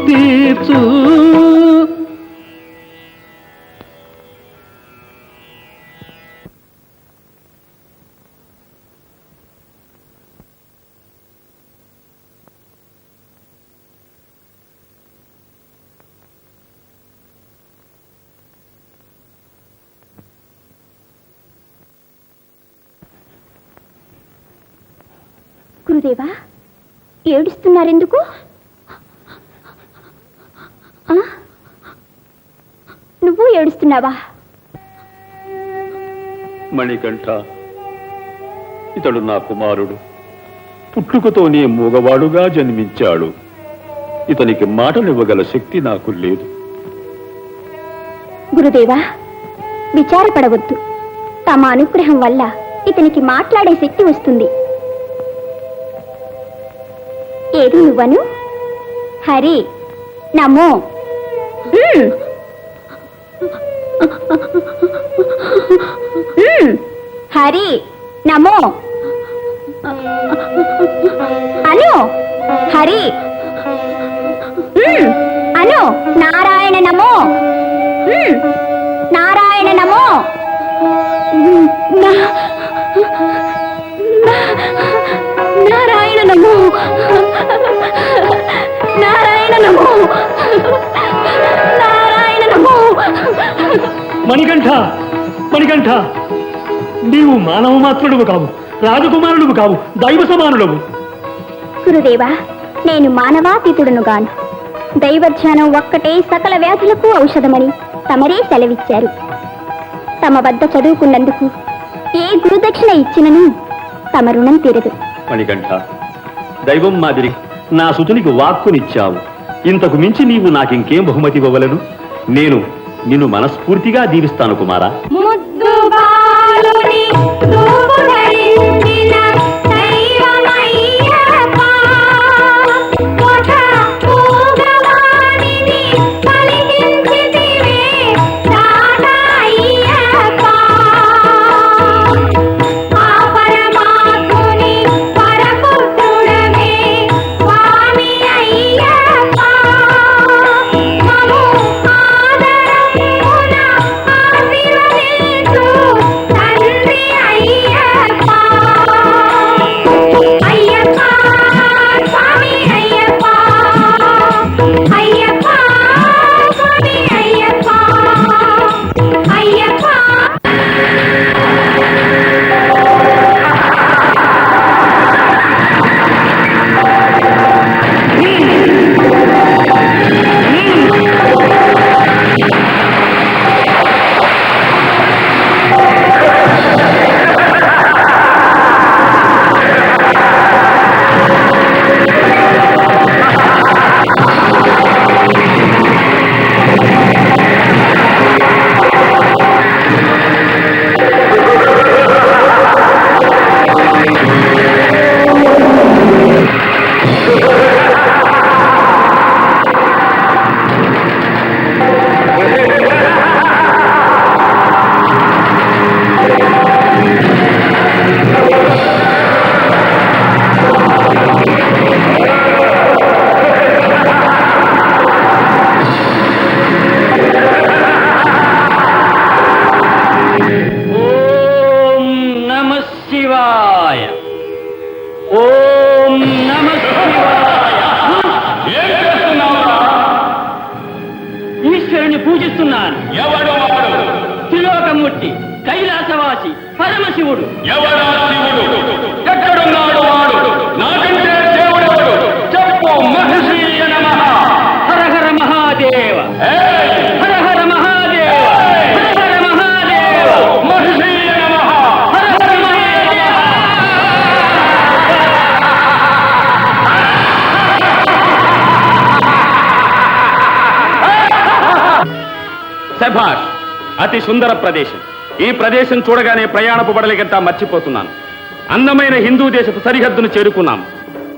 తీర్చు. గురుదేవా, ఏడుస్తున్నారెందుకు? నువ్వు ఏడుస్తున్నావా? మణికంఠ, ఇతడు నా కుమారుడు. పుట్టుకతోనే మూగవాడుగా జన్మించాడు. ఇతనికి మాటలివ్వగల శక్తి నాకు లేదు. గురుదేవా, విచారపడవద్దు. తమ అనుగ్రహం వల్ల ఇతనికి మాట్లాడే శక్తి వస్తుంది. ఏది నువ్వను? హరి నమో. హరి నమో అను. హరి అను. నారాయణ నమో. నారాయణ నమో. నారాయణ నమో. నారాయణ నమో. నారాయణ నమో. మణికంఠ, మణికంఠ, నీవు మానవ మాత్రుడువు కావు, రాజకుమారుడువు కావు, దైవ సమానుడవు. గురుదేవా, నేను మానవాతీతుడును గాను. దైవధ్యానం ఒక్కటే సకల వ్యాధులకు ఔషధమని తమరే సెలవిచ్చారు. తమ వద్ద చదువుకున్నందుకు ఏ గురుదక్షిణ ఇచ్చినను తమ రుణం తీరదు. మణికంఠ, దైవం మాదిరి నా సుతునికి వాక్కునిచ్చావు. ఇంతకు మించి నీవు నాకింకేం బహుమతి ఇవ్వవలను? నేను నిన్ను మనస్ఫూర్తిగా దీవిస్తాను కుమారా. త్రిలోకమూర్తి, కైలాసవాసి, పరమశివుడు. ఎవడా శివుడు? ఎక్కడున్నాడు వాడు? నాకంటే దేవుడెవడు? చెప్పు. మహర్షియ నమః. హర హర మహాదేవ. హర హర మహాదేవ. హర హర మహాదేవ. మహర్షియ నమః. హర హర మహాదేవ. శభాష్, అతి సుందర ప్రదేశం. ఈ ప్రదేశం చూడగానే ప్రయాణపు బడలిగంతా మర్చిపోతున్నాను. అందమైన హిందూ దేశపు సరిహద్దును చేరుకున్నాం.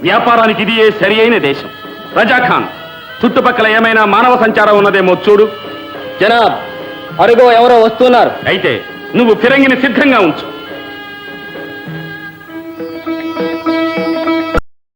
వ్యాపారానికి ఇది సరి అయిన దేశం. రజాఖాన్, చుట్టుపక్కల ఏమైనా మానవ సంచారం ఉన్నదేమో చూడు. జనాబ్, అరుగో ఎవరో వస్తున్నారు. అయితే నువ్వు ఫిరంగిని సిద్ధంగా ఉంచు.